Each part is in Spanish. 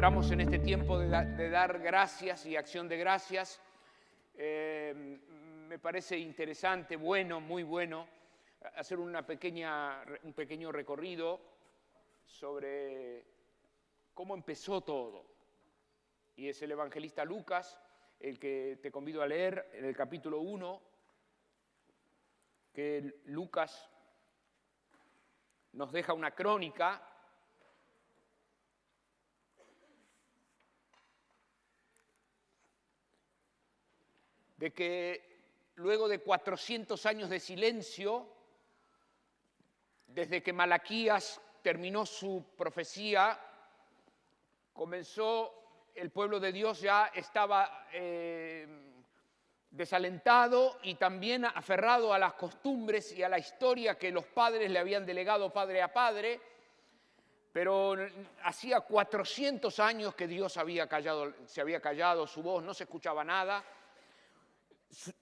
entramos en este tiempo de dar gracias y acción de gracias. Me parece interesante, bueno, muy bueno, hacer un pequeño recorrido sobre cómo empezó todo. Y es el evangelista Lucas, el que te convido a leer en el capítulo 1, que Lucas nos deja una crónica de que luego de 400 años de silencio, desde que Malaquías terminó su profecía, comenzó el pueblo de Dios, ya estaba desalentado y también aferrado a las costumbres y a la historia que los padres le habían delegado padre a padre, pero hacía 400 años que Dios se había callado, su voz no se escuchaba nada.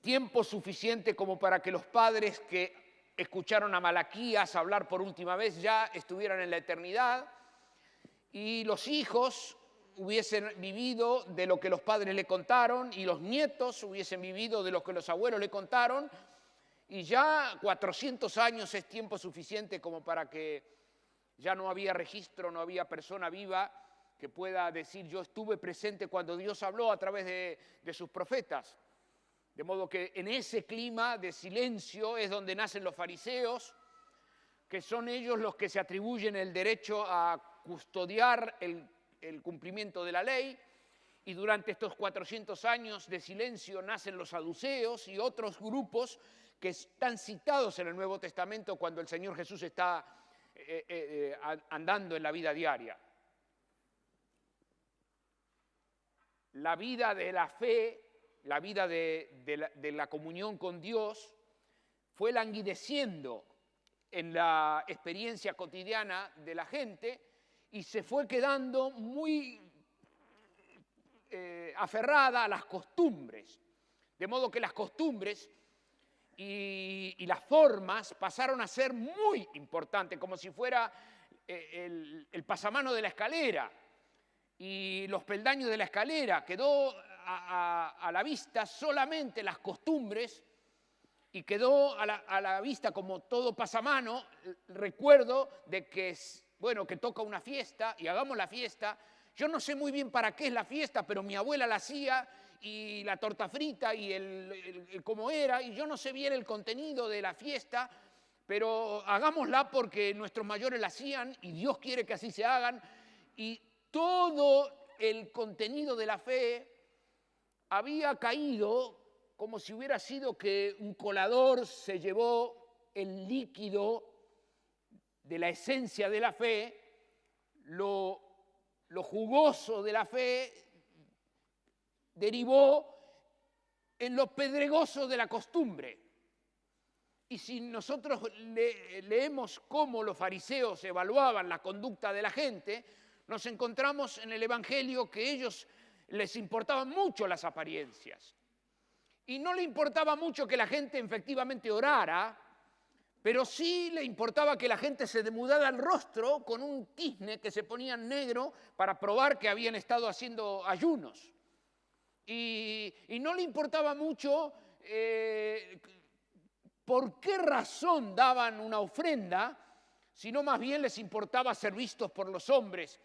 Tiempo suficiente como para que los padres que escucharon a Malaquías hablar por última vez ya estuvieran en la eternidad y los hijos hubiesen vivido de lo que los padres le contaron y los nietos hubiesen vivido de lo que los abuelos le contaron, y ya 400 años es tiempo suficiente como para que ya no había registro, no había persona viva que pueda decir yo estuve presente cuando Dios habló a través de sus profetas. De modo que en ese clima de silencio es donde nacen los fariseos, que son ellos los que se atribuyen el derecho a custodiar el cumplimiento de la ley, y durante estos 400 años de silencio nacen los saduceos y otros grupos que están citados en el Nuevo Testamento cuando el Señor Jesús está andando en la vida diaria. La vida de la fe, la vida de la comunión con Dios fue languideciendo en la experiencia cotidiana de la gente y se fue quedando muy aferrada a las costumbres. De modo que las costumbres y las formas pasaron a ser muy importantes, como si fuera el pasamano de la escalera y los peldaños de la escalera. Quedó a la vista solamente las costumbres y quedó a la vista como todo pasamano el recuerdo de que, bueno, que toca una fiesta y hagamos la fiesta. Yo no sé muy bien para qué es la fiesta, pero mi abuela la hacía y la torta frita y el cómo era, y yo no sé bien el contenido de la fiesta, pero hagámosla porque nuestros mayores la hacían y Dios quiere que así se hagan. Y todo el contenido de la fe había caído como si hubiera sido que un colador se llevó el líquido de la esencia de la fe, lo jugoso de la fe derivó en lo pedregoso de la costumbre. Y si nosotros leemos cómo los fariseos evaluaban la conducta de la gente, nos encontramos en el Evangelio que ellos les importaban mucho las apariencias. Y no le importaba mucho que la gente efectivamente orara, pero sí le importaba que la gente se demudara el rostro con un tizne que se ponía negro para probar que habían estado haciendo ayunos. Y no le importaba mucho por qué razón daban una ofrenda, sino más bien les importaba ser vistos por los hombres.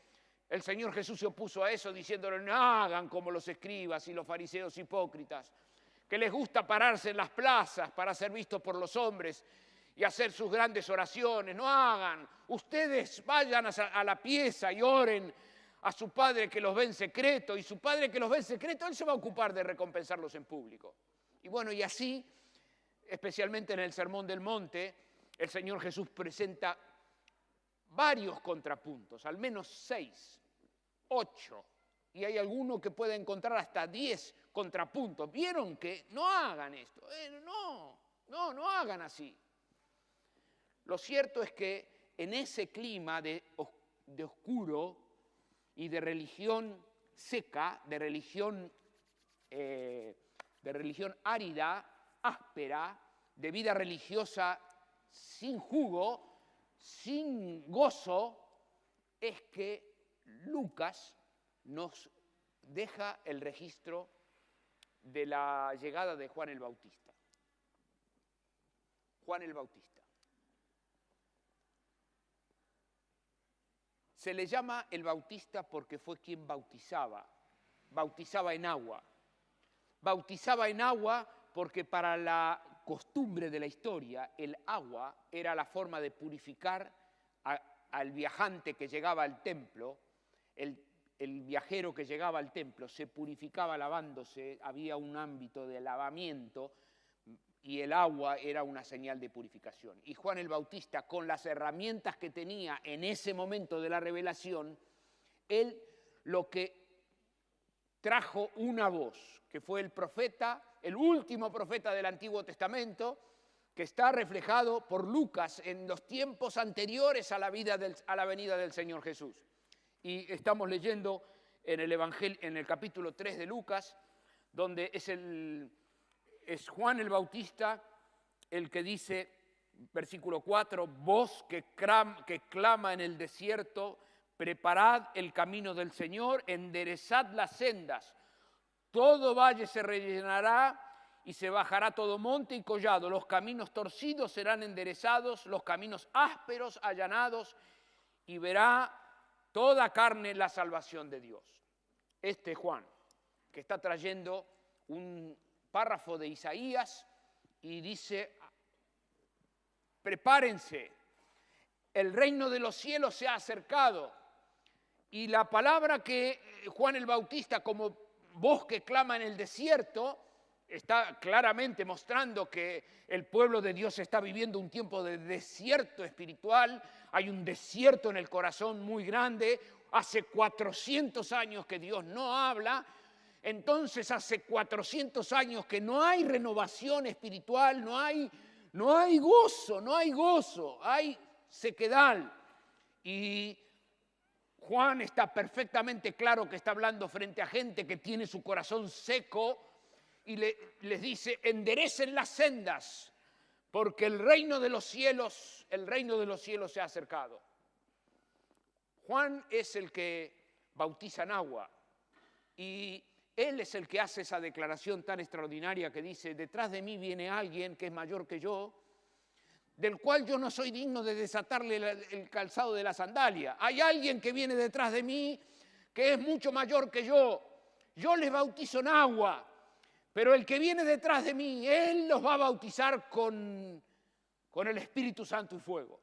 El Señor Jesús se opuso a eso diciéndole: no hagan como los escribas y los fariseos hipócritas, que les gusta pararse en las plazas para ser vistos por los hombres y hacer sus grandes oraciones. No hagan. Ustedes vayan a la pieza y oren a su Padre que los ve en secreto, y su Padre que los ve en secreto, Él se va a ocupar de recompensarlos en público. Y bueno, y así, especialmente en el Sermón del Monte, el Señor Jesús presenta varios contrapuntos, al menos 6, 8, y hay alguno que puede encontrar hasta 10 contrapuntos. ¿Vieron que no hagan esto? No hagan así. Lo cierto es que en ese clima de oscuro y de religión seca, de religión árida, áspera, de vida religiosa sin jugo, sin gozo, es que Lucas nos deja el registro de la llegada de Juan el Bautista. Juan el Bautista. Se le llama el Bautista porque fue quien bautizaba en agua. Bautizaba en agua porque para la costumbre de la historia, el agua era la forma de purificar al viajante que llegaba al templo. El viajero que llegaba al templo se purificaba lavándose, había un ámbito de lavamiento y el agua era una señal de purificación. Y Juan el Bautista, con las herramientas que tenía en ese momento de la revelación, él lo que trajo una voz, que fue el profeta, el último profeta del Antiguo Testamento, que está reflejado por Lucas en los tiempos anteriores a la venida del Señor Jesús. Y estamos leyendo en el Evangelio, en el capítulo 3 de Lucas, donde es Juan el Bautista el que dice, versículo 4, voz que clama en el desierto, preparad el camino del Señor, enderezad las sendas. Todo valle se rellenará y se bajará todo monte y collado. Los caminos torcidos serán enderezados, los caminos ásperos allanados, y verá toda carne la salvación de Dios. Este Juan, que está trayendo un párrafo de Isaías y dice, prepárense, el reino de los cielos se ha acercado. Y la palabra que Juan el Bautista, como voz que clama en el desierto, está claramente mostrando que el pueblo de Dios está viviendo un tiempo de desierto espiritual. Hay un desierto en el corazón muy grande. Hace 400 años que Dios no habla. Entonces hace 400 años que no hay renovación espiritual, no hay gozo, hay sequedad. Y Juan está perfectamente claro que está hablando frente a gente que tiene su corazón seco y les dice, enderecen las sendas, porque el reino de los cielos se ha acercado. Juan es el que bautiza en agua y él es el que hace esa declaración tan extraordinaria que dice, detrás de mí viene alguien que es mayor que yo, del cual yo no soy digno de desatarle el calzado de la sandalia. Hay alguien que viene detrás de mí que es mucho mayor que yo. Yo les bautizo en agua, pero el que viene detrás de mí, él los va a bautizar con el Espíritu Santo y fuego.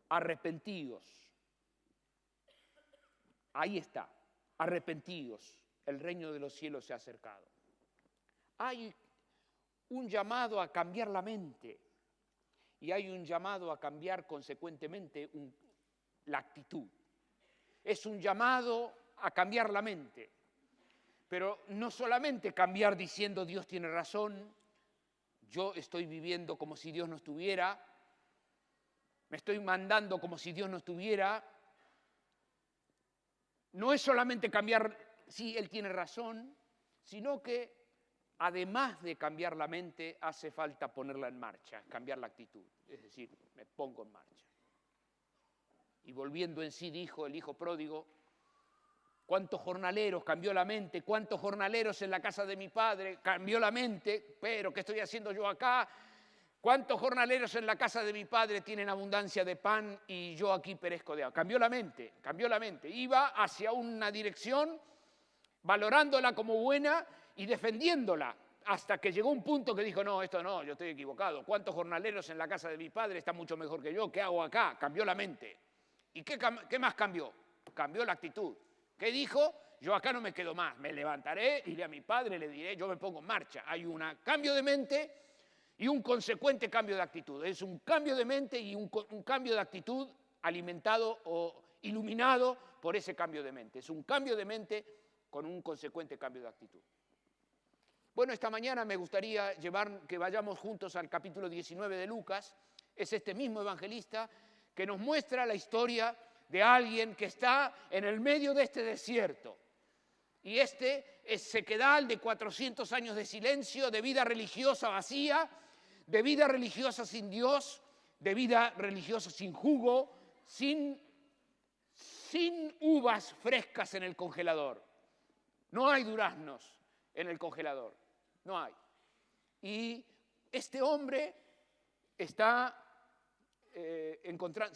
Arrepentidos. Ahí está, arrepentidos. El reino de los cielos se ha acercado. Hay un llamado a cambiar la mente y hay un llamado a cambiar consecuentemente la actitud. Es un llamado a cambiar la mente, pero no solamente cambiar diciendo Dios tiene razón, yo estoy viviendo como si Dios no estuviera, me estoy mandando como si Dios no estuviera. No es solamente cambiar, sí, Él tiene razón, sino que además de cambiar la mente, hace falta ponerla en marcha, cambiar la actitud. Es decir, me pongo en marcha. Y volviendo en sí, dijo el hijo pródigo, ¿cuántos jornaleros cambió la mente? ¿Cuántos jornaleros en la casa de mi padre cambió la mente? Pero, ¿qué estoy haciendo yo acá? ¿Cuántos jornaleros en la casa de mi padre tienen abundancia de pan y yo aquí perezco de hambre? Cambió la mente. Iba hacia una dirección, valorándola como buena y defendiéndola, hasta que llegó un punto que dijo, no, esto no, yo estoy equivocado. ¿Cuántos jornaleros en la casa de mi padre están mucho mejor que yo? ¿Qué hago acá? Cambió la mente. ¿Y qué más cambió? Cambió la actitud. ¿Qué dijo? Yo acá no me quedo más, me levantaré, iré a mi padre, le diré, yo me pongo en marcha. Hay un cambio de mente y un consecuente cambio de actitud. Es un cambio de mente y un cambio de actitud alimentado o iluminado por ese cambio de mente. Es un cambio de mente con un consecuente cambio de actitud. Bueno, esta mañana me gustaría que vayamos juntos al capítulo 19 de Lucas. Es este mismo evangelista que nos muestra la historia de alguien que está en el medio de este desierto. Y este es sequedad de 400 años de silencio, de vida religiosa vacía, de vida religiosa sin Dios, de vida religiosa sin jugo, sin uvas frescas en el congelador. No hay duraznos en el congelador, no hay. Y este hombre se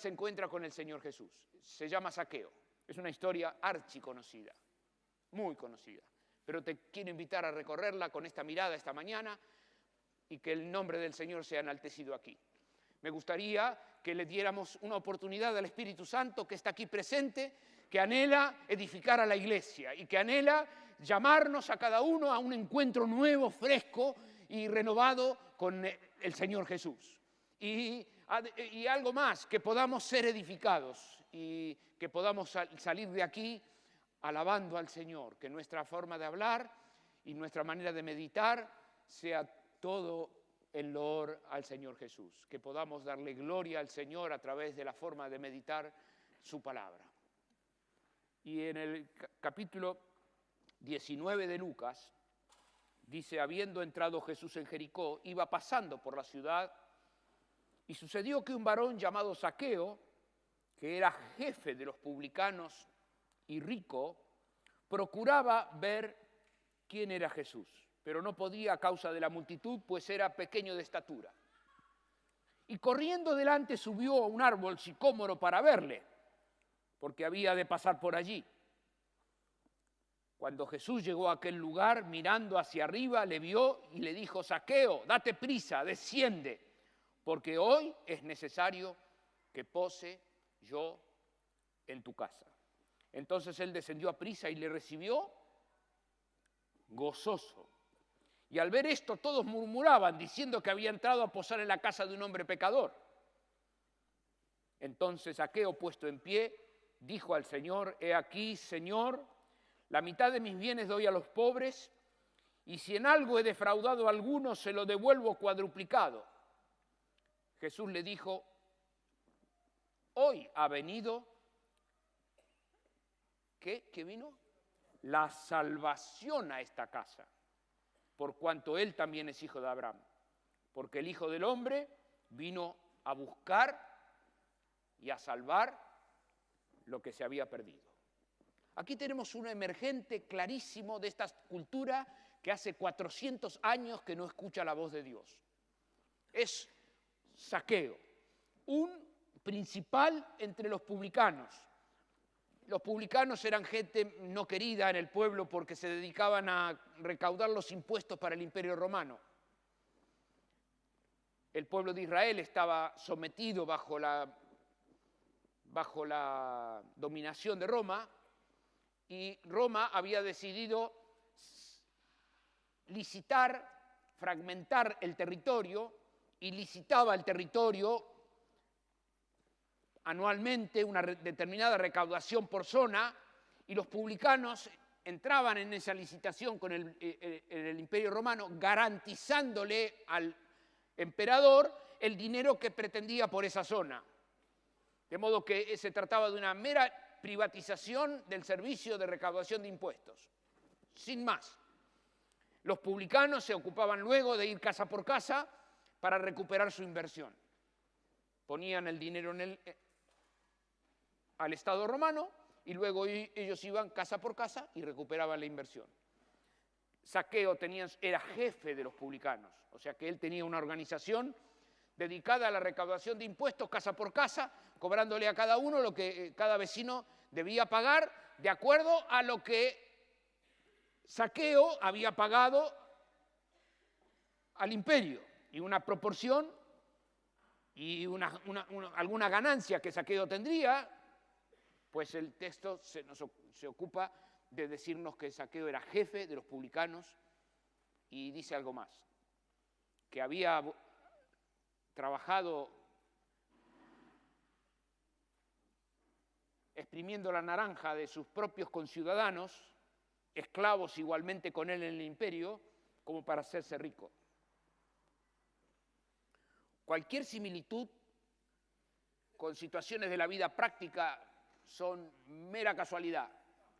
encuentra con el Señor Jesús. Se llama Zaqueo. Es una historia archiconocida, muy conocida. Pero te quiero invitar a recorrerla con esta mirada esta mañana y que el nombre del Señor sea enaltecido aquí. Me gustaría que le diéramos una oportunidad al Espíritu Santo que está aquí presente, que anhela edificar a la iglesia y que anhela llamarnos a cada uno a un encuentro nuevo, fresco y renovado con el Señor Jesús. Y algo más, que podamos ser edificados y que podamos salir de aquí alabando al Señor, que nuestra forma de hablar y nuestra manera de meditar sea todo en loor al Señor Jesús, que podamos darle gloria al Señor a través de la forma de meditar su palabra. Y en el capítulo 19 de Lucas, dice, habiendo entrado Jesús en Jericó, iba pasando por la ciudad, y sucedió que un varón llamado Zaqueo, que era jefe de los publicanos y rico, procuraba ver quién era Jesús, pero no podía a causa de la multitud, pues era pequeño de estatura. Y corriendo delante subió a un árbol sicómoro para verle, porque había de pasar por allí. Cuando Jesús llegó a aquel lugar, mirando hacia arriba, le vio y le dijo, Zaqueo, date prisa, desciende, porque hoy es necesario que pose yo en tu casa. Entonces él descendió a prisa y le recibió gozoso. Y al ver esto todos murmuraban, diciendo que había entrado a posar en la casa de un hombre pecador. Entonces Zaqueo, puesto en pie, dijo al Señor, he aquí, Señor, la mitad de mis bienes doy a los pobres, y si en algo he defraudado a alguno, se lo devuelvo cuadruplicado. Jesús le dijo, hoy ha venido, ¿qué vino? La salvación a esta casa, por cuanto él también es hijo de Abraham, porque el Hijo del Hombre vino a buscar y a salvar lo que se había perdido. Aquí tenemos un emergente clarísimo de esta cultura que hace 400 años que no escucha la voz de Dios. Es Zaqueo, un principal entre los publicanos. Los publicanos eran gente no querida en el pueblo porque se dedicaban a recaudar los impuestos para el Imperio Romano. El pueblo de Israel estaba sometido bajo la dominación de Roma y Roma había decidido licitar, fragmentar el territorio y licitaba el territorio anualmente una determinada recaudación por zona y los publicanos entraban en esa licitación con el Imperio Romano garantizándole al emperador el dinero que pretendía por esa zona. De modo que se trataba de una mera privatización del servicio de recaudación de impuestos, sin más. Los publicanos se ocupaban luego de ir casa por casa para recuperar su inversión. Ponían el dinero al Estado romano y luego ellos iban casa por casa y recuperaban la inversión. Zaqueo era jefe de los publicanos, o sea que él tenía una organización dedicada a la recaudación de impuestos casa por casa, cobrándole a cada uno lo que cada vecino debía pagar de acuerdo a lo que Zaqueo había pagado al imperio, y una proporción y alguna ganancia que Zaqueo tendría, pues el texto se ocupa de decirnos que Zaqueo era jefe de los publicanos y dice algo más, que había trabajado exprimiendo la naranja de sus propios conciudadanos, esclavos igualmente con él en el imperio, como para hacerse rico. Cualquier similitud con situaciones de la vida práctica son mera casualidad.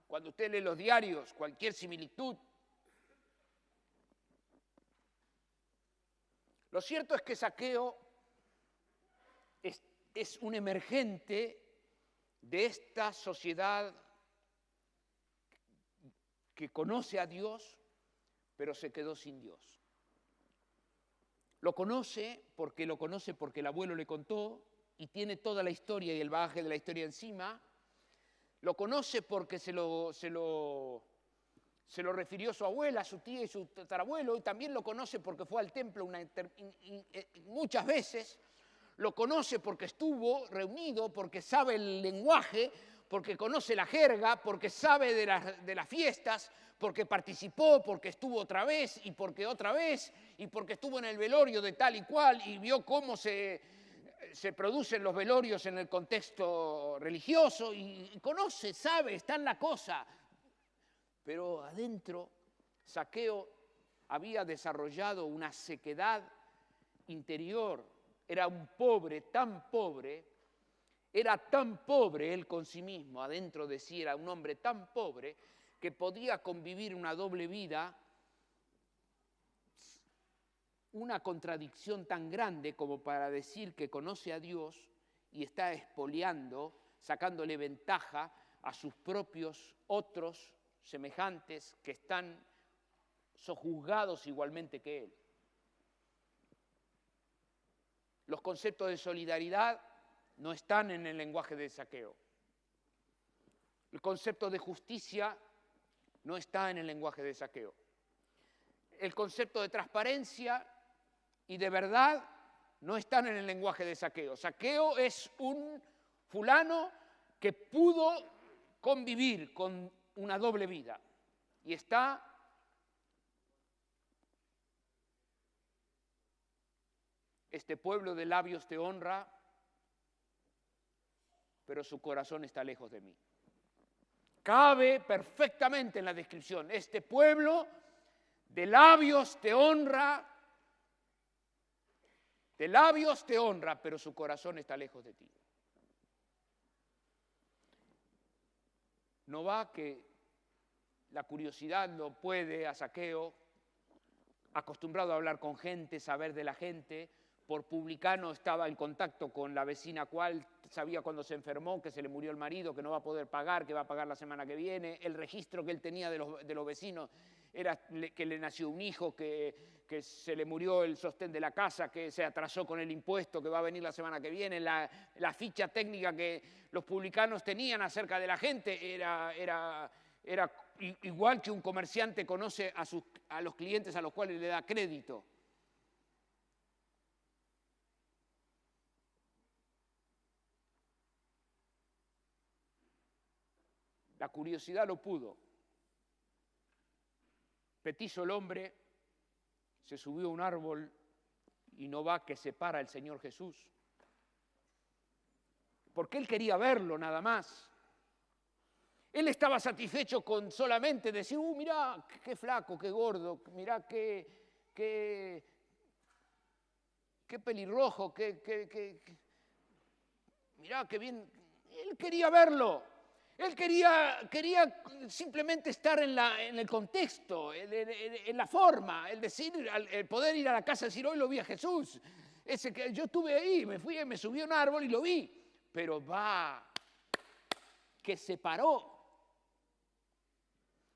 Cuando usted lee los diarios, cualquier similitud. Lo cierto es que Zaqueo es un emergente de esta sociedad que conoce a Dios, pero se quedó sin Dios. Lo conoce porque el abuelo le contó y tiene toda la historia y el bagaje de la historia encima. Lo conoce porque se lo refirió su abuela, su tía y su tatarabuelo, y también lo conoce porque fue al templo muchas veces. Lo conoce porque estuvo reunido, porque sabe el lenguaje, porque conoce la jerga, porque sabe de las fiestas, porque participó, porque estuvo otra vez, y porque otra vez, y porque estuvo en el velorio de tal y cual, y vio cómo se producen los velorios en el contexto religioso, y conoce, sabe, está en la cosa. Pero adentro, Zaqueo había desarrollado una sequedad interior. Era un pobre, era tan pobre él con sí mismo, adentro de sí era un hombre tan pobre que podía convivir una doble vida, una contradicción tan grande como para decir que conoce a Dios y está expoliando, sacándole ventaja a sus propios otros semejantes que están sojuzgados igualmente que él. Los conceptos de solidaridad no están en el lenguaje de Zaqueo. El concepto de justicia no está en el lenguaje de Zaqueo. El concepto de transparencia y de verdad no están en el lenguaje de Zaqueo. Zaqueo es un fulano que pudo convivir con una doble vida y está este pueblo de labios te honra, pero su corazón está lejos de mí. Cabe perfectamente en la descripción. Este pueblo de labios te honra, pero su corazón está lejos de ti. No va que la curiosidad lo puede a Zaqueo, acostumbrado a hablar con gente, saber de la gente. Por publicano estaba en contacto con la vecina cual sabía cuando se enfermó, que se le murió el marido, que no va a poder pagar, que va a pagar la semana que viene. El registro que él tenía de los vecinos era que le nació un hijo, que se le murió el sostén de la casa, que se atrasó con el impuesto, que va a venir la semana que viene. La ficha técnica que los publicanos tenían acerca de la gente era igual que un comerciante conoce a los clientes a los cuales le da crédito. La curiosidad lo pudo. Petizo el hombre, se subió a un árbol y no va que se para el Señor Jesús. Porque él quería verlo nada más. Él estaba satisfecho con solamente decir, mirá qué flaco, qué gordo, mirá qué pelirrojo, mirá qué bien. Él quería verlo. Él quería simplemente estar en el contexto, en la forma, el poder ir a la casa y decir, hoy lo vi a Jesús. Ese que yo estuve ahí, me subí a un árbol y lo vi. Pero que se paró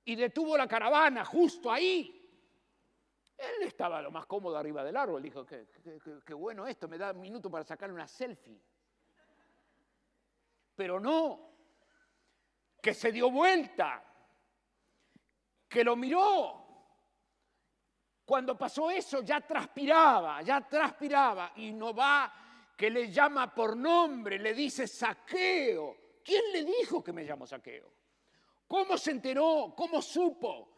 y detuvo la caravana justo ahí. Él estaba lo más cómodo arriba del árbol. Dijo, qué bueno esto, me da un minuto para sacarle una selfie. Pero no. Que se dio vuelta, que lo miró. Cuando pasó eso ya transpiraba, y no va que le llama por nombre, le dice Zaqueo. ¿Quién le dijo que me llamo Zaqueo? ¿Cómo se enteró? ¿Cómo supo?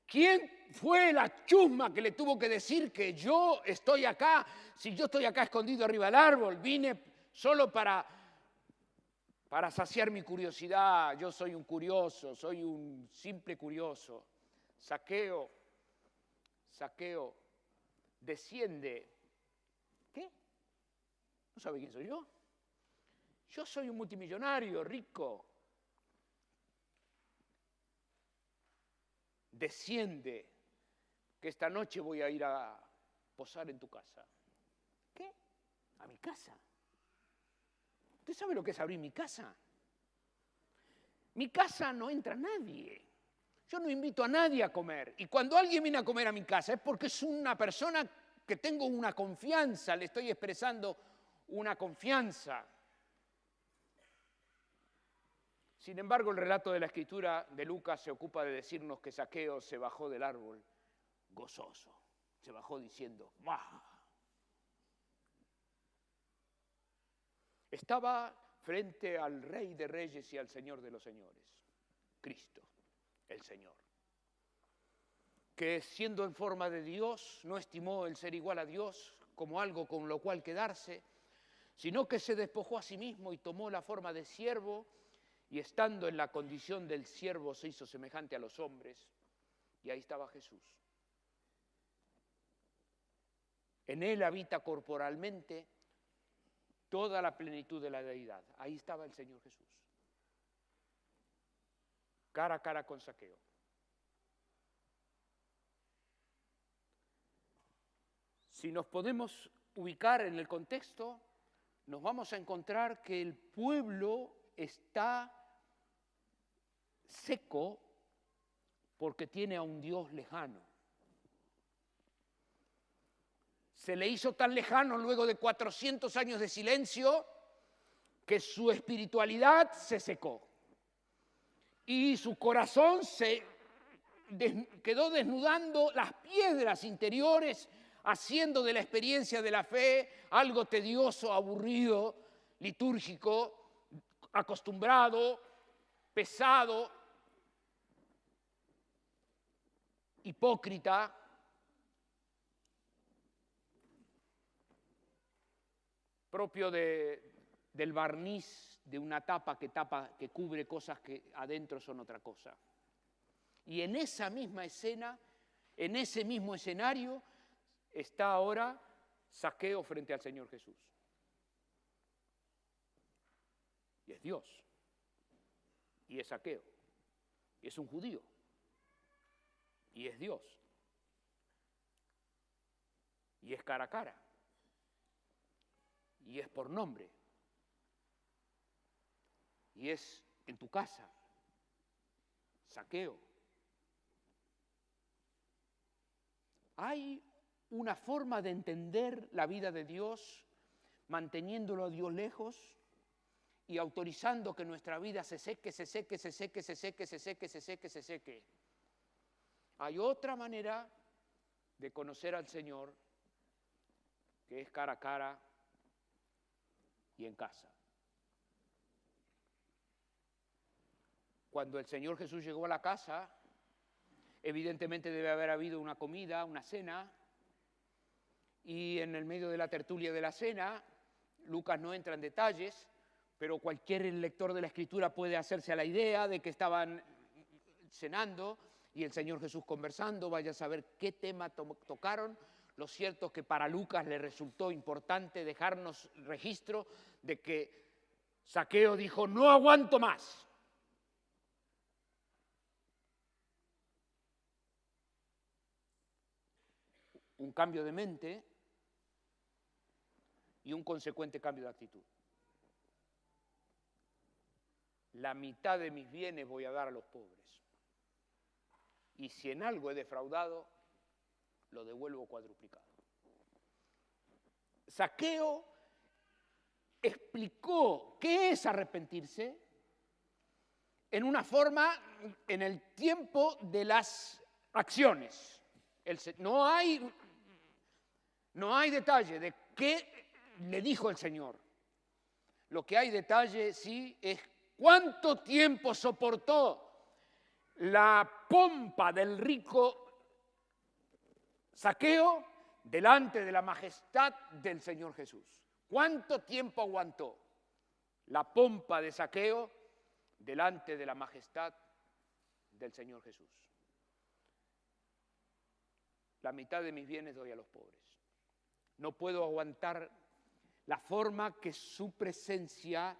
¿Quién fue la chusma que le tuvo que decir que yo estoy acá? Si yo estoy acá escondido arriba del árbol, vine solo para saciar mi curiosidad. Yo soy un curioso, soy un simple curioso. Zaqueo, desciende. ¿Qué? ¿No sabe quién soy yo? Yo soy un multimillonario, rico. Desciende, que esta noche voy a ir a posar en tu casa. ¿Qué? ¿A mi casa? ¿Usted sabe lo que es abrir mi casa? Mi casa no entra nadie. Yo no invito a nadie a comer. Y cuando alguien viene a comer a mi casa es porque es una persona que tengo una confianza, le estoy expresando una confianza. Sin embargo, el relato de la Escritura de Lucas se ocupa de decirnos que Zaqueo se bajó del árbol gozoso. Se bajó diciendo, ¡bah! Estaba frente al Rey de Reyes y al Señor de los Señores, Cristo, el Señor, que siendo en forma de Dios, no estimó el ser igual a Dios como algo con lo cual quedarse, sino que se despojó a sí mismo y tomó la forma de siervo, y estando en la condición del siervo se hizo semejante a los hombres, y ahí estaba Jesús. En él habita corporalmente toda la plenitud de la deidad. Ahí estaba el Señor Jesús, cara a cara con Zaqueo. Si nos podemos ubicar en el contexto, nos vamos a encontrar que el pueblo está seco porque tiene a un Dios lejano. Se le hizo tan lejano luego de 400 años de silencio que su espiritualidad se secó y su corazón se quedó desnudando las piedras interiores, haciendo de la experiencia de la fe algo tedioso, aburrido, litúrgico, acostumbrado, pesado, hipócrita. Propio del barniz de una tapa que cubre cosas que adentro son otra cosa. Y en esa misma escena, en ese mismo escenario, está ahora Zaqueo frente al Señor Jesús. Y es Dios. Y es Zaqueo. Y es un judío. Y es Dios. Y es cara a cara. Y es por nombre. Y es en tu casa. Zaqueo. Hay una forma de entender la vida de Dios manteniéndolo a Dios lejos y autorizando que nuestra vida se seque, se seque, se seque, se seque, se seque, se seque, se seque. Hay otra manera de conocer al Señor que es cara a cara y en casa. Cuando el Señor Jesús llegó a la casa, evidentemente debe haber habido una comida, una cena, y en el medio de la tertulia de la cena, Lucas no entra en detalles, pero cualquier lector de la Escritura puede hacerse a la idea de que estaban cenando y el Señor Jesús conversando, vaya a saber qué tema tocaron. Lo cierto es que para Lucas le resultó importante dejarnos registro de que Zaqueo dijo, no aguanto más. Un cambio de mente y un consecuente cambio de actitud. La mitad de mis bienes voy a dar a los pobres. Y si en algo he defraudado, lo devuelvo cuadruplicado. Zaqueo explicó qué es arrepentirse en una forma, en el tiempo de las acciones. No hay detalle de qué le dijo el Señor. Lo que hay detalle, sí, es cuánto tiempo soportó la pompa del rico Zaqueo delante de la majestad del Señor Jesús. ¿Cuánto tiempo aguantó la pompa de Zaqueo delante de la majestad del Señor Jesús? La mitad de mis bienes doy a los pobres. No puedo aguantar la forma que su presencia,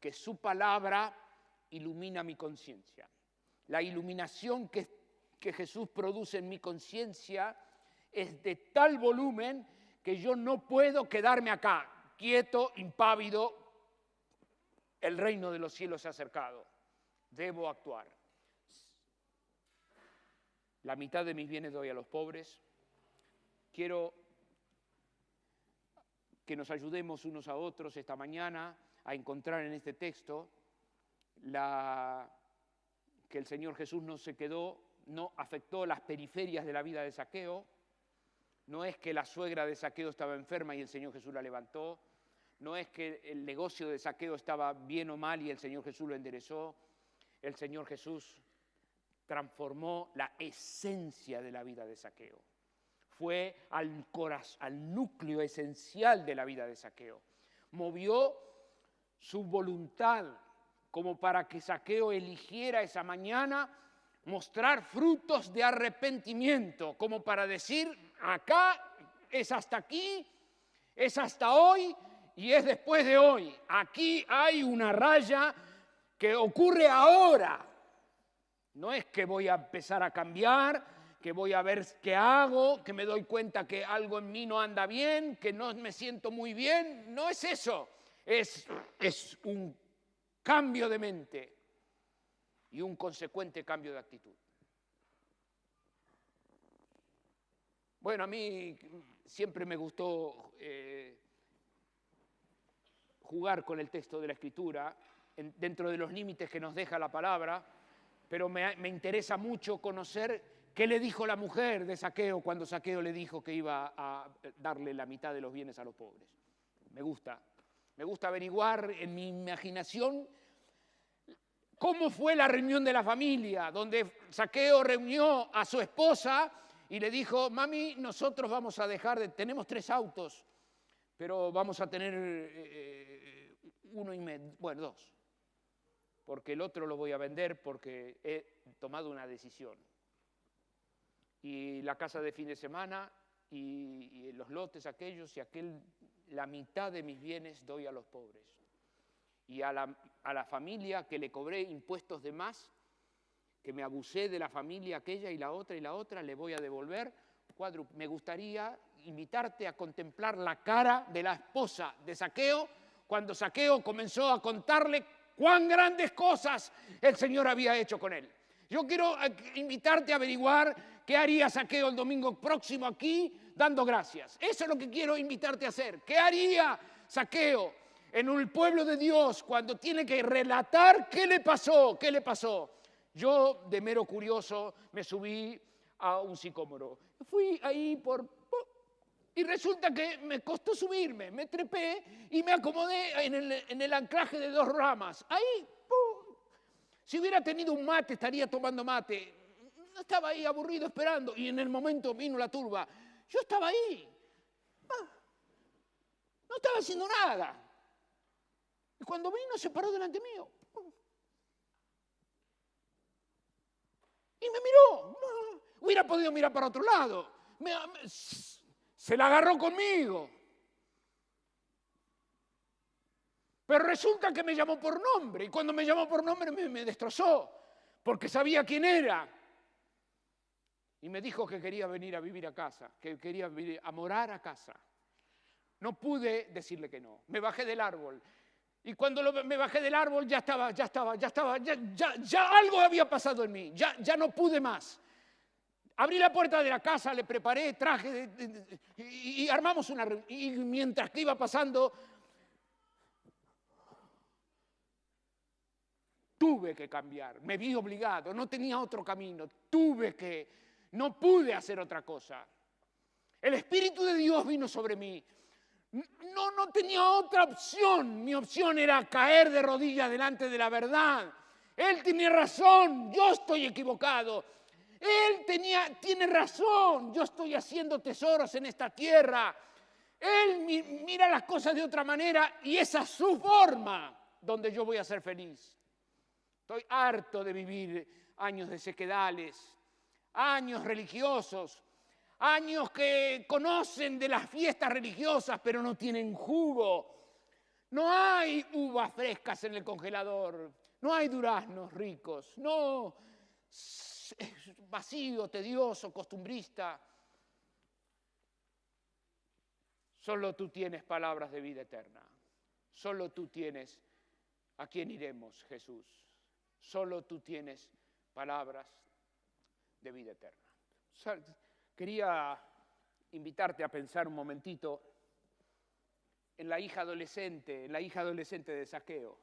que su palabra ilumina mi conciencia. La iluminación que Jesús produce en mi conciencia es de tal volumen que yo no puedo quedarme acá, quieto, impávido, el reino de los cielos se ha acercado. Debo actuar. La mitad de mis bienes doy a los pobres. Quiero que nos ayudemos unos a otros esta mañana a encontrar en este texto que el Señor Jesús no afectó las periferias de la vida de Zaqueo. No es que la suegra de Zaqueo estaba enferma y el Señor Jesús la levantó. No es que el negocio de Zaqueo estaba bien o mal y el Señor Jesús lo enderezó. El Señor Jesús transformó la esencia de la vida de Zaqueo. Fue al núcleo esencial de la vida de Zaqueo. Movió su voluntad como para que Zaqueo eligiera esa mañana mostrar frutos de arrepentimiento, como para decir, acá es hasta aquí, es hasta hoy y es después de hoy. Aquí hay una raya que ocurre ahora. No es que voy a empezar a cambiar, que voy a ver qué hago, que me doy cuenta que algo en mí no anda bien, que no me siento muy bien. No es eso. Es un cambio de mente y un consecuente cambio de actitud. Bueno, a mí siempre me gustó jugar con el texto de la Escritura dentro de los límites que nos deja la palabra, pero me interesa mucho conocer qué le dijo la mujer de Zaqueo cuando Zaqueo le dijo que iba a darle la mitad de los bienes a los pobres. Me gusta averiguar en mi imaginación cómo fue la reunión de la familia, donde Zaqueo reunió a su esposa y le dijo, mami, nosotros vamos a tenemos 3 autos, pero vamos a tener 2, porque el otro lo voy a vender porque he tomado una decisión. Y la casa de fin de semana y los lotes aquellos la mitad de mis bienes doy a los pobres. Y a la familia que le cobré impuestos de más, que me abusé de la familia aquella y la otra, le voy a devolver. Me gustaría invitarte a contemplar la cara de la esposa de Zaqueo cuando Zaqueo comenzó a contarle cuán grandes cosas el Señor había hecho con él. Yo quiero invitarte a averiguar qué haría Zaqueo el domingo próximo aquí dando gracias. Eso es lo que quiero invitarte a hacer. ¿Qué haría Zaqueo en el pueblo de Dios cuando tiene que relatar qué le pasó? ¿Qué le pasó? Yo, de mero curioso, me subí a un sicómoro. Fui ahí y resulta que me costó subirme. Me trepé y me acomodé en el anclaje de 2 ramas. Ahí, si hubiera tenido un mate, estaría tomando mate. Estaba ahí aburrido esperando y en el momento vino la turba. Yo estaba ahí. No estaba haciendo nada. Y cuando vino se paró delante mío. Y me miró. Hubiera podido mirar para otro lado. Se la agarró conmigo. Pero resulta que me llamó por nombre. Y cuando me llamó por nombre me destrozó. Porque sabía quién era. Y me dijo que quería venir a vivir a casa. Que quería venir a morar a casa. No pude decirle que no. Me bajé del árbol. Y cuando me bajé del árbol ya algo había pasado en mí, ya no pude más. Abrí la puerta de la casa, le preparé, traje y armamos una reunión. Y mientras que iba pasando, tuve que cambiar, me vi obligado, no tenía otro camino, no pude hacer otra cosa. El Espíritu de Dios vino sobre mí. No tenía otra opción. Mi opción era caer de rodillas delante de la verdad. Él tenía razón, yo estoy equivocado. Él tiene razón, yo estoy haciendo tesoros en esta tierra. Él mira las cosas de otra manera y esa es su forma donde yo voy a ser feliz. Estoy harto de vivir años de sequedales, años religiosos, años que conocen de las fiestas religiosas, pero no tienen jugo. No hay uvas frescas en el congelador. No hay duraznos ricos. No, es vacío, tedioso, costumbrista. Solo tú tienes palabras de vida eterna. Solo tú tienes ¿A quién iremos, Jesús? Solo tú tienes palabras de vida eterna. Quería invitarte a pensar un momentito en la hija adolescente de Zaqueo.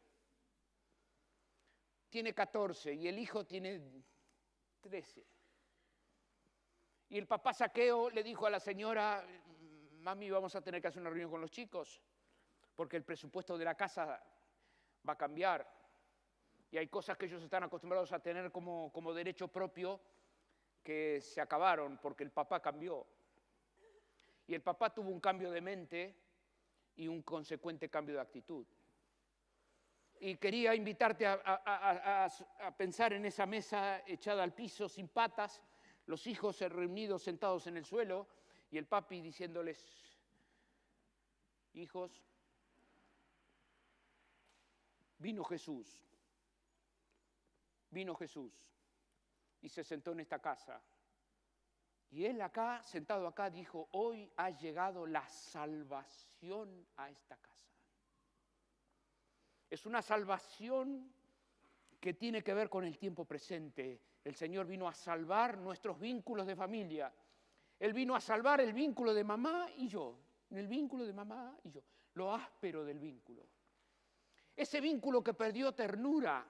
Tiene 14 y el hijo tiene 13. Y el papá Zaqueo le dijo a la señora: mami, vamos a tener que hacer una reunión con los chicos, porque el presupuesto de la casa va a cambiar. Y hay cosas que ellos están acostumbrados a tener como derecho propio que se acabaron porque el papá cambió. Y el papá tuvo un cambio de mente y un consecuente cambio de actitud. Y quería invitarte a pensar en esa mesa echada al piso, sin patas, los hijos reunidos, sentados en el suelo, y el papi diciéndoles: hijos, vino Jesús, y se sentó en esta casa. Y él acá, sentado acá, dijo: hoy ha llegado la salvación a esta casa. Es una salvación que tiene que ver con el tiempo presente. El Señor vino a salvar nuestros vínculos de familia. Él vino a salvar el vínculo de mamá y yo, lo áspero del vínculo. Ese vínculo que perdió ternura,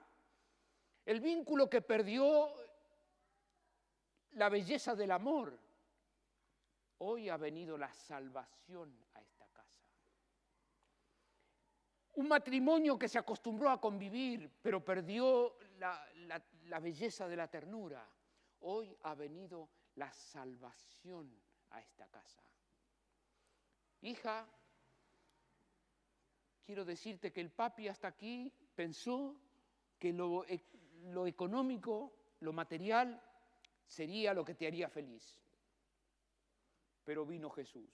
el vínculo que perdió la belleza del amor. Hoy ha venido la salvación a esta casa. Un matrimonio que se acostumbró a convivir, pero perdió la belleza de la ternura. Hoy ha venido la salvación a esta casa. Hija, quiero decirte que el papi hasta aquí pensó que lo económico, lo material, sería lo que te haría feliz. Pero vino Jesús.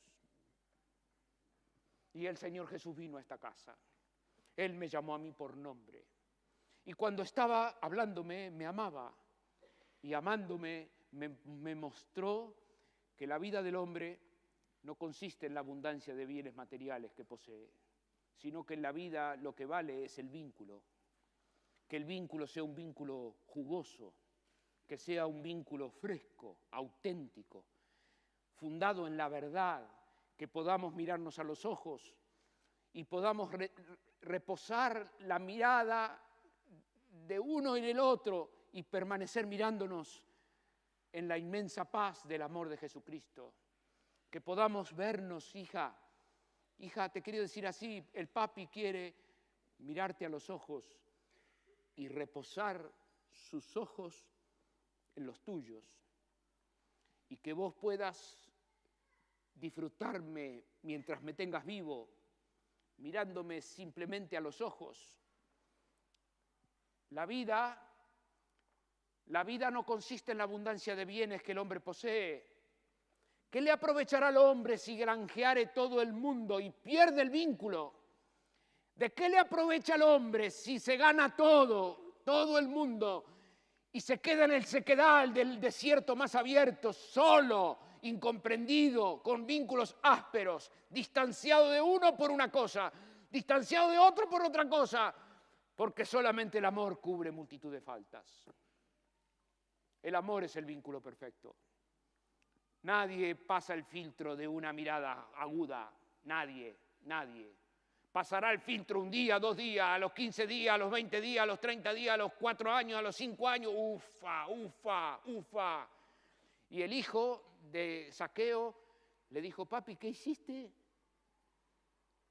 Y el Señor Jesús vino a esta casa. Él me llamó a mí por nombre. Y cuando estaba hablándome, me amaba. Y amándome, me mostró que la vida del hombre no consiste en la abundancia de bienes materiales que posee, sino que en la vida lo que vale es el vínculo. Que el vínculo sea un vínculo jugoso, que sea un vínculo fresco, auténtico, fundado en la verdad, que podamos mirarnos a los ojos y podamos reposar la mirada de uno en el otro y permanecer mirándonos en la inmensa paz del amor de Jesucristo. Que podamos vernos, hija, te quiero decir así, el papi quiere mirarte a los ojos y reposar sus ojos en los tuyos, y que vos puedas disfrutarme mientras me tengas vivo, mirándome simplemente a los ojos. La vida no consiste en la abundancia de bienes que el hombre posee. ¿Qué le aprovechará al hombre si granjeare todo el mundo y pierde el vínculo? ¿De qué le aprovecha al hombre si se gana todo el mundo, y se queda en el sequedal del desierto más abierto, solo, incomprendido, con vínculos ásperos, distanciado de uno por una cosa, distanciado de otro por otra cosa, porque solamente el amor cubre multitud de faltas? El amor es el vínculo perfecto. Nadie pasa el filtro de una mirada aguda, nadie. Pasará el filtro un día, 2 días, a los 15 días, a los 20 días, a los 30 días, a los 4 años, a los 5 años, ufa. Y el hijo de Zaqueo le dijo: papi, ¿qué hiciste?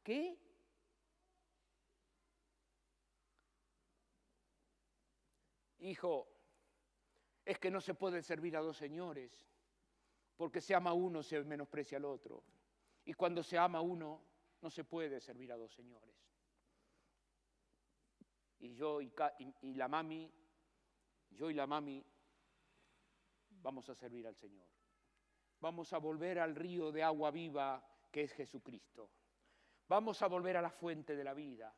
¿Qué? Hijo, es que no se puede servir a 2 señores, porque se ama a uno, se menosprecia al otro. Y cuando se ama a uno, no se puede servir a 2 señores. Y yo y la mami vamos a servir al Señor. Vamos a volver al río de agua viva que es Jesucristo. Vamos a volver a la fuente de la vida,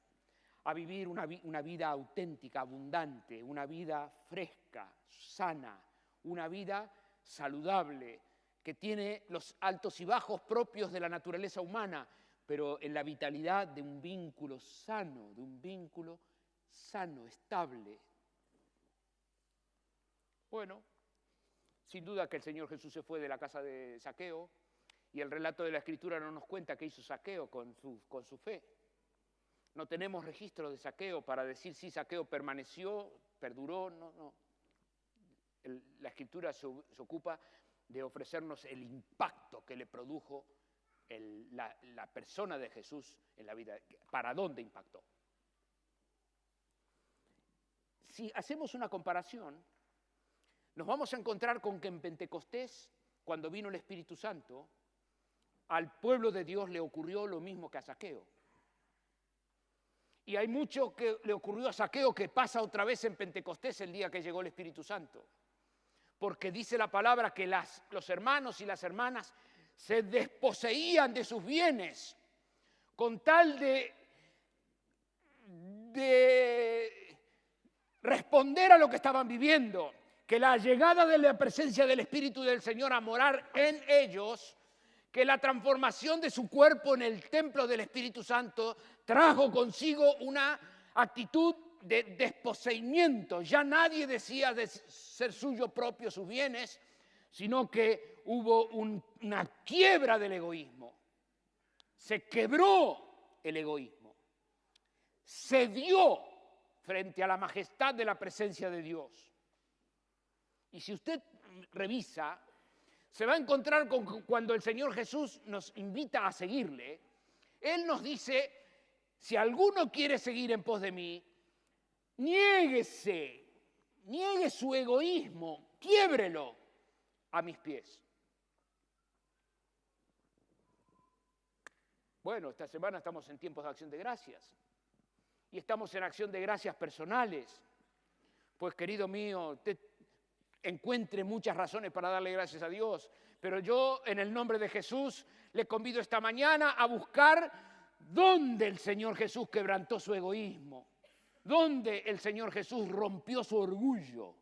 a vivir una vida auténtica, abundante, una vida fresca, sana, una vida saludable, que tiene los altos y bajos propios de la naturaleza humana, pero en la vitalidad de un vínculo sano, de un vínculo sano, estable. Bueno, sin duda que el Señor Jesús se fue de la casa de Zaqueo y el relato de la Escritura no nos cuenta qué hizo Zaqueo con su fe. No tenemos registro de Zaqueo para decir si Zaqueo permaneció, perduró, no. La Escritura se ocupa de ofrecernos el impacto que le produjo la persona de Jesús en la vida, para dónde impactó. Si hacemos una comparación, nos vamos a encontrar con que en Pentecostés, cuando vino el Espíritu Santo, al pueblo de Dios le ocurrió lo mismo que a Zaqueo. Y hay mucho que le ocurrió a Zaqueo que pasa otra vez en Pentecostés el día que llegó el Espíritu Santo. Porque dice la palabra que los hermanos y las hermanas se desposeían de sus bienes con tal de responder a lo que estaban viviendo. Que la llegada de la presencia del Espíritu del Señor a morar en ellos, que la transformación de su cuerpo en el templo del Espíritu Santo trajo consigo una actitud de desposeimiento. Ya nadie decía de ser suyo propio sus bienes, sino que hubo una quiebra del egoísmo. Se quebró el egoísmo. Se dio frente a la majestad de la presencia de Dios. Y si usted revisa, se va a encontrar con cuando el Señor Jesús nos invita a seguirle. Él nos dice, si alguno quiere seguir en pos de mí, niegue su egoísmo, quiébrelo a mis pies. Bueno, esta semana estamos en tiempos de acción de gracias y estamos en acción de gracias personales. Pues, querido mío, usted encuentre muchas razones para darle gracias a Dios, pero yo, en el nombre de Jesús, le convido esta mañana a buscar dónde el Señor Jesús quebrantó su egoísmo, dónde el Señor Jesús rompió su orgullo,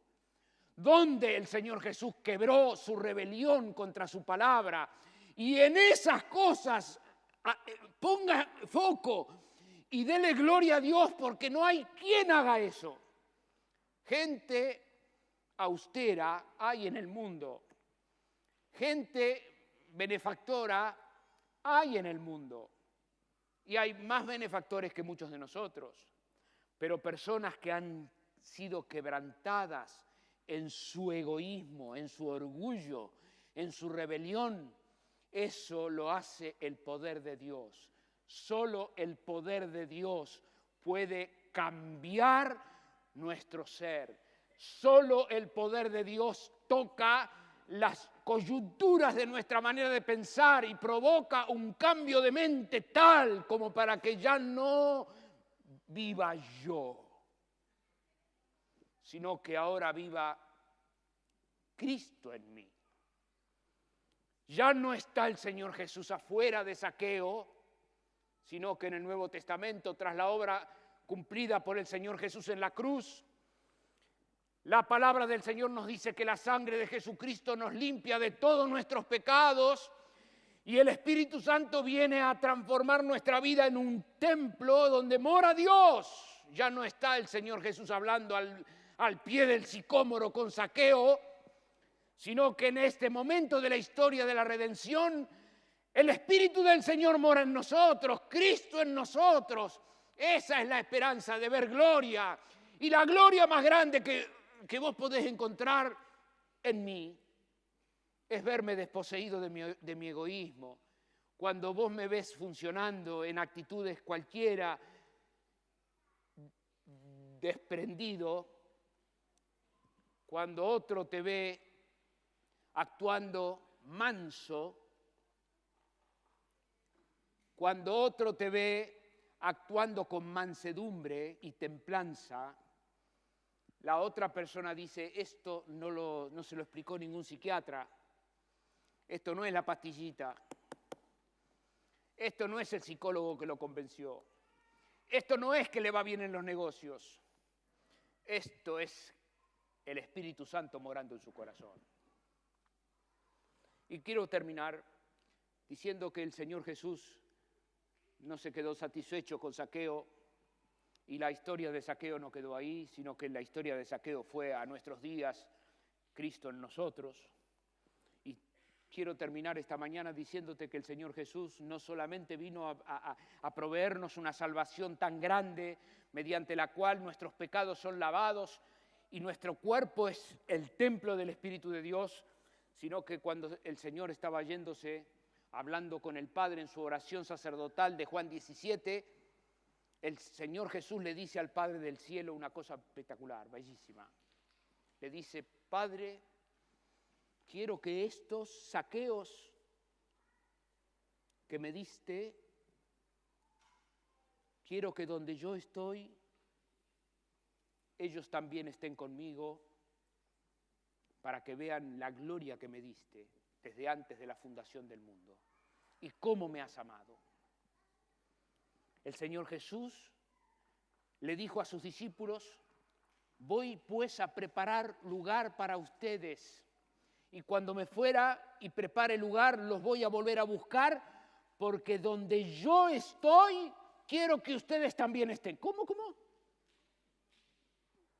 dónde el Señor Jesús quebró su rebelión contra su palabra. Y en esas cosas ponga foco y dele gloria a Dios, porque no hay quien haga eso. Gente austera hay en el mundo, gente benefactora hay en el mundo, y hay más benefactores que muchos de nosotros, pero personas que han sido quebrantadas en su egoísmo, en su orgullo, en su rebelión, eso lo hace el poder de Dios. Solo el poder de Dios puede cambiar nuestro ser. Solo el poder de Dios toca las coyunturas de nuestra manera de pensar y provoca un cambio de mente tal como para que ya no viva yo, sino que ahora viva Cristo en mí. Ya no está el Señor Jesús afuera de Zaqueo, sino que en el Nuevo Testamento, tras la obra cumplida por el Señor Jesús en la cruz, la palabra del Señor nos dice que la sangre de Jesucristo nos limpia de todos nuestros pecados y el Espíritu Santo viene a transformar nuestra vida en un templo donde mora Dios. Ya no está el Señor Jesús hablando al pie del sicómoro con Zaqueo, sino que en este momento de la historia de la redención, el Espíritu del Señor mora en nosotros, Cristo en nosotros. Esa es la esperanza de ver gloria. Y la gloria más grande que vos podés encontrar en mí es verme desposeído de mi egoísmo. Cuando vos me ves funcionando en actitudes cualquiera, desprendido, cuando otro te ve actuando manso, cuando otro te ve actuando con mansedumbre y templanza, la otra persona dice, esto no se lo explicó ningún psiquiatra, esto no es la pastillita, esto no es el psicólogo que lo convenció, esto no es que le va bien en los negocios, esto es el Espíritu Santo morando en su corazón. Y quiero terminar diciendo que el Señor Jesús no se quedó satisfecho con Zaqueo Y la historia de Zaqueo no quedó ahí, sino que la historia de Zaqueo fue a nuestros días, Cristo en nosotros. Y quiero terminar esta mañana diciéndote que el Señor Jesús no solamente vino a proveernos una salvación tan grande, mediante la cual nuestros pecados son lavados y nuestro cuerpo es el templo del Espíritu de Dios, sino que cuando el Señor estaba yéndose, hablando con el Padre en su oración sacerdotal de Juan 17, el Señor Jesús le dice al Padre del cielo una cosa espectacular, bellísima. Le dice: Padre, quiero que estos Zaqueos que me diste, quiero que donde yo estoy, ellos también estén conmigo, para que vean la gloria que me diste desde antes de la fundación del mundo y cómo me has amado. El Señor Jesús le dijo a sus discípulos: voy pues a preparar lugar para ustedes, y cuando me fuera y prepare lugar, los voy a volver a buscar, porque donde yo estoy, quiero que ustedes también estén. ¿Cómo?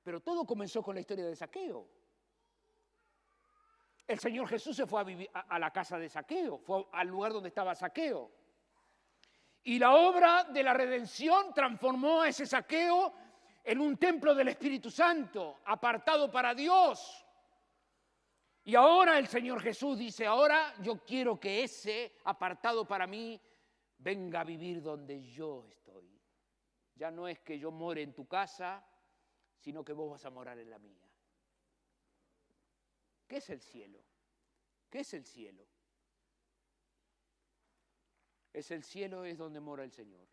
Pero todo comenzó con la historia de Zaqueo. El Señor Jesús se fue a vivir a la casa de Zaqueo, fue al lugar donde estaba Zaqueo. Y la obra de la redención transformó a ese Zaqueo en un templo del Espíritu Santo, apartado para Dios. Y ahora el Señor Jesús dice: ahora yo quiero que ese apartado para mí venga a vivir donde yo estoy. Ya no es que yo more en tu casa, sino que vos vas a morar en la mía. ¿Qué es el cielo? ¿Qué es el cielo? El cielo es donde mora el Señor.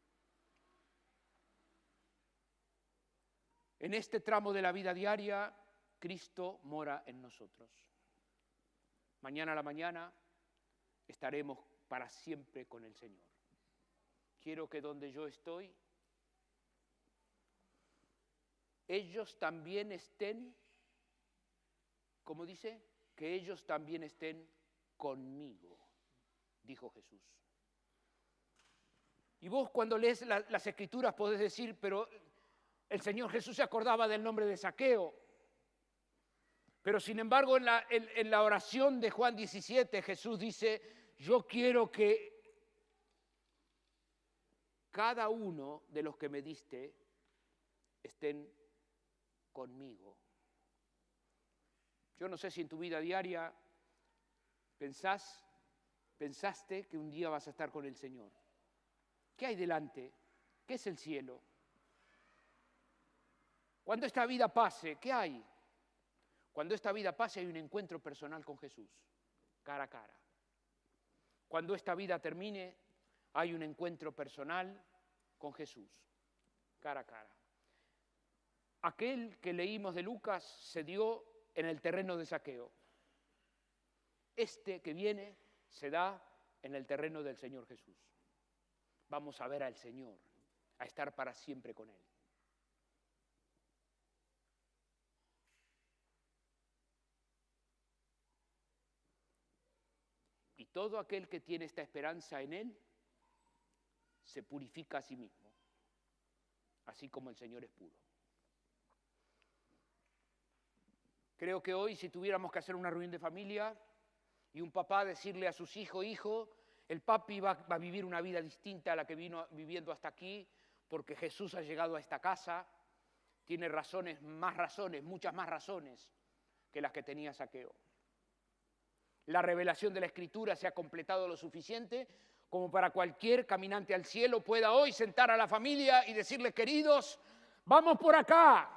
En este tramo de la vida diaria, Cristo mora en nosotros. Mañana a la mañana estaremos para siempre con el Señor. Quiero que donde yo estoy, ellos también estén, ¿cómo dice? Que ellos también estén conmigo, dijo Jesús. Y vos cuando lees las Escrituras podés decir: pero el Señor Jesús se acordaba del nombre de Zaqueo. Pero sin embargo en la oración de Juan 17 Jesús dice: yo quiero que cada uno de los que me diste estén conmigo. Yo no sé si en tu vida diaria pensaste que un día vas a estar con el Señor. ¿Qué hay delante? ¿Qué es el cielo? Cuando esta vida pase, ¿qué hay? Cuando esta vida pase hay un encuentro personal con Jesús, cara a cara. Cuando esta vida termine, hay un encuentro personal con Jesús, cara a cara. Aquel que leímos de Lucas se dio en el terreno de Zaqueo. Este que viene se da en el terreno del Señor Jesús. Vamos a ver al Señor, a estar para siempre con Él. Y todo aquel que tiene esta esperanza en Él se purifica a sí mismo, así como el Señor es puro. Creo que hoy, si tuviéramos que hacer una reunión de familia y un papá decirle a sus hijos: hijo, el papi va a vivir una vida distinta a la que vino viviendo hasta aquí, porque Jesús ha llegado a esta casa, tiene muchas más razones que las que tenía Zaqueo. La revelación de la Escritura se ha completado lo suficiente como para cualquier caminante al cielo pueda hoy sentar a la familia y decirle: queridos, vamos por acá,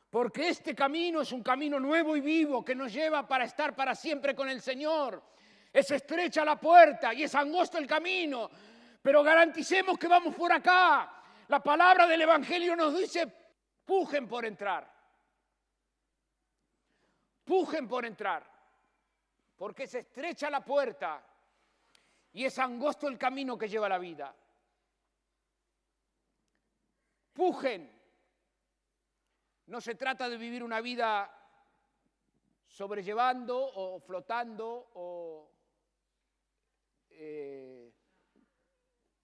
porque este camino es un camino nuevo y vivo que nos lleva para estar para siempre con el Señor. Es estrecha la puerta y es angosto el camino, pero garanticemos que vamos por acá. La palabra del Evangelio nos dice: pujen por entrar. Pujen por entrar, porque se estrecha la puerta y es angosto el camino que lleva a la vida. Pujen. No se trata de vivir una vida sobrellevando o flotando o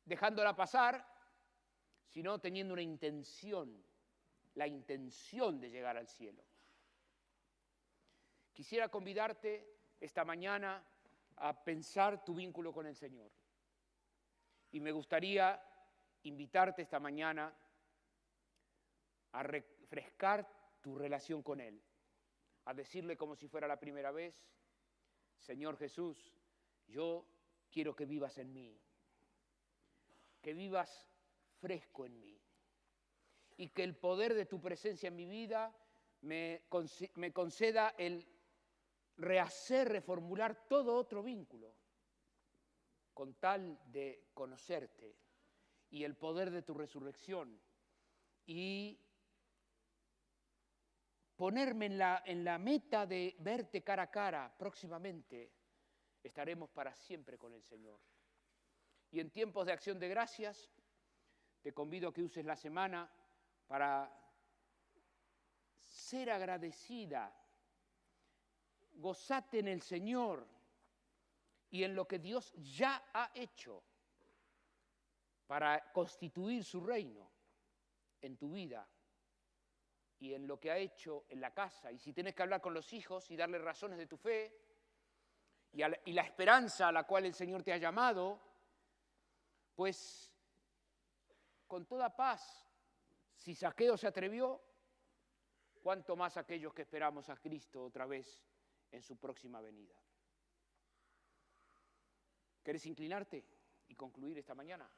dejándola pasar, sino teniendo una intención, la intención de llegar al cielo. Quisiera convidarte esta mañana a pensar tu vínculo con el Señor. Y me gustaría invitarte esta mañana a refrescar tu relación con Él, a decirle como si fuera la primera vez: Señor Jesús, yo quiero que vivas en mí, que vivas fresco en mí, y que el poder de tu presencia en mi vida me conceda el rehacer, reformular todo otro vínculo, con tal de conocerte y el poder de tu resurrección, y ponerme en la meta de verte cara a cara. Próximamente estaremos para siempre con el Señor. Y en tiempos de acción de gracias, te convido a que uses la semana para ser agradecida. Gozate en el Señor y en lo que Dios ya ha hecho para constituir su reino en tu vida y en lo que ha hecho en la casa. Y si tienes que hablar con los hijos y darles razones de tu fe y la esperanza a la cual el Señor te ha llamado, pues con toda paz. Si Zaqueo se atrevió, cuánto más aquellos que esperamos a Cristo otra vez en su próxima venida. ¿Querés inclinarte y concluir esta mañana?